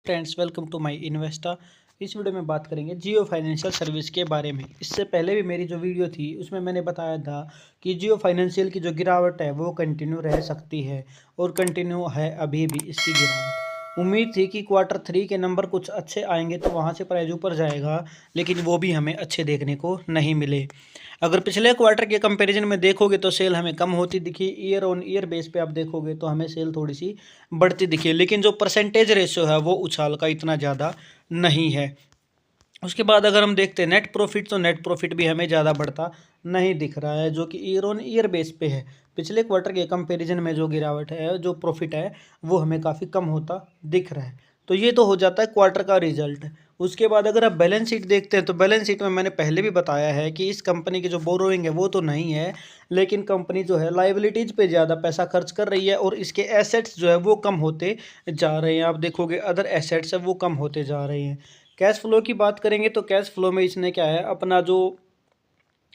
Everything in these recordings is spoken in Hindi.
Friends, welcome to my Investa. इस वीडियो में बात करेंगे जियो फाइनेंशियल सर्विस के बारे में। इससे पहले भी मेरी जो वीडियो थी उसमें मैंने बताया था कि जियो फाइनेंशियल की जो गिरावट है वो कंटिन्यू रह सकती है और कंटिन्यू है अभी भी इसकी गिरावट। उम्मीद थी कि क्वार्टर 3 के नंबर कुछ अच्छे आएंगे तो वहाँ से प्राइस ऊपर जाएगा, लेकिन वो भी हमें अच्छे देखने को नहीं मिले। अगर पिछले क्वार्टर के कंपैरिजन में देखोगे तो सेल हमें कम होती दिखी। ईयर ऑन ईयर बेस पे आप देखोगे तो हमें सेल थोड़ी सी बढ़ती दिखी, लेकिन जो परसेंटेज रेशियो है वो उछाल का इतना ज़्यादा नहीं है। उसके बाद अगर हम देखते हैं नेट प्रॉफिट, तो नेट प्रॉफिट भी हमें ज़्यादा बढ़ता नहीं दिख रहा है, जो कि ईयर ऑन ईयर बेस पे है। पिछले क्वार्टर के कंपैरिजन में जो गिरावट है, जो प्रॉफिट है, वो हमें काफ़ी कम होता दिख रहा है। तो ये तो हो जाता है क्वार्टर का रिजल्ट। उसके बाद अगर आप बैलेंस शीट देखते हैं तो बैलेंस शीट में मैंने पहले भी बताया है कि इस कंपनी की जो बोरोइंग है वो तो नहीं है, लेकिन कंपनी जो है लाइबिलिटीज़ पे ज़्यादा पैसा खर्च कर रही है और इसके एसेट्स जो है वो कम होते जा रहे हैं। आप देखोगे अदर एसेट्स है वो कम होते जा रहे हैं। कैश फ्लो की बात करेंगे तो कैश फ्लो में इसने क्या है, अपना जो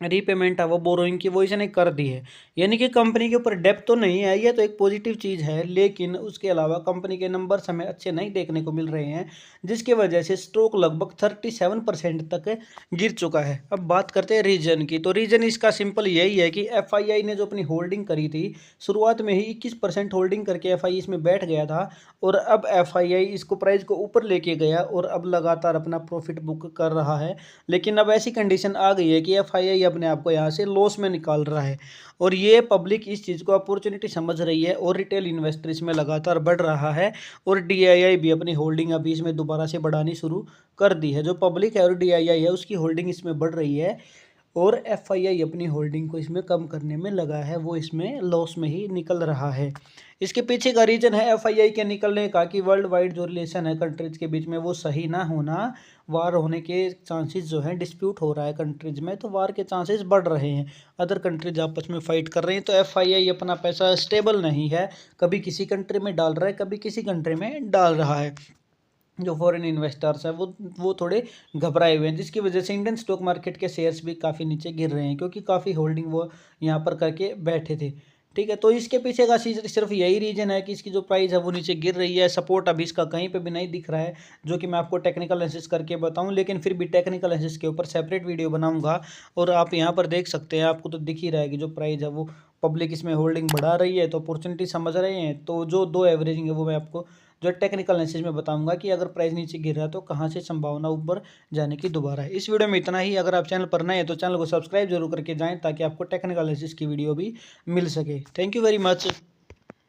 रीपेमेंट है वो बोरोइंग की वो इसने कर दी है। यानी कि कंपनी के ऊपर डेब्ट तो नहीं है, ये तो एक पॉजिटिव चीज़ है, लेकिन उसके अलावा कंपनी के नंबर्स हमें अच्छे नहीं देखने को मिल रहे हैं, जिसकी वजह से स्टॉक लगभग 37% तक गिर चुका है। अब बात करते हैं रीजन की, तो रीजन इसका सिंपल यही है कि एफआईआई ने जो अपनी होल्डिंग करी थी, शुरुआत में ही 21% होल्डिंग करके एफआईआई इसमें बैठ गया था, और अब एफआईआई इसको प्राइस को ऊपर लेके गया और अब लगातार अपना प्रॉफिट बुक कर रहा है। लेकिन अब ऐसी कंडीशन आ गई है कि एफआईआई अपने आप को यहाँ से लॉस में निकाल रहा है, और ये पब्लिक इस चीज़ को अपॉर्चुनिटी समझ रही है और रिटेल इन्वेस्टर इसमें लगातार बढ़ रहा है, और डीआईआई भी अपनी होल्डिंग अभी इसमें दोबारा से बढ़ानी शुरू कर दी है। जो पब्लिक है और डीआईआई है उसकी होल्डिंग इसमें बढ़ रही है, और एफआईआई अपनी होल्डिंग को इसमें कम करने में लगा है, वो इसमें लॉस में ही निकल रहा है। इसके पीछे का रीजन है एफआईआई के निकलने का कि वर्ल्ड वाइड जो रिलेशन है कंट्रीज के बीच में वो सही ना होना, वार होने के चांसेस जो हैं, डिस्प्यूट हो रहा है कंट्रीज में, तो वार के चांसेस बढ़ रहे हैं। अदर कंट्रीज आपस में फाइट कर रही हैं, तो एफआईआई अपना पैसा स्टेबल नहीं है, कभी किसी कंट्री में डाल रहा है, कभी किसी कंट्री में डाल रहा है। जो फॉरेन इन्वेस्टर्स हैं वो थोड़े घबराए हुए हैं, जिसकी वजह से इंडियन स्टॉक मार्केट के शेयर्स भी काफ़ी नीचे गिर रहे हैं, क्योंकि काफ़ी होल्डिंग वो यहाँ पर करके बैठे थे। ठीक है, तो इसके पीछे का सिर्फ यही रीज़न है कि इसकी जो प्राइस है वो नीचे गिर रही है। सपोर्ट अभी इसका कहीं पे भी नहीं दिख रहा है, जो कि मैं आपको टेक्निकल एनालिसिस करके बताऊं, लेकिन फिर भी टेक्निकल एनालिसिस के ऊपर सेपरेट वीडियो बनाऊंगा। और आप यहाँ पर देख सकते हैं, आपको तो दिख ही रहा है कि जो प्राइस है वो पब्लिक इसमें होल्डिंग बढ़ा रही है, तो अपॉर्चुनिटी समझ रहे हैं। तो जो दो एवरेजिंग है वो मैं आपको जो टेक्निकल एनालिसिस में बताऊंगा कि अगर प्राइस नीचे गिर रहा है तो कहाँ से संभावना ऊपर जाने की दोबारा है। इस वीडियो में इतना ही। अगर आप चैनल पर नए हैं तो चैनल को सब्सक्राइब जरूर करके जाएं, ताकि आपको टेक्निकल एनालिसिस की वीडियो भी मिल सके। Thank you very much.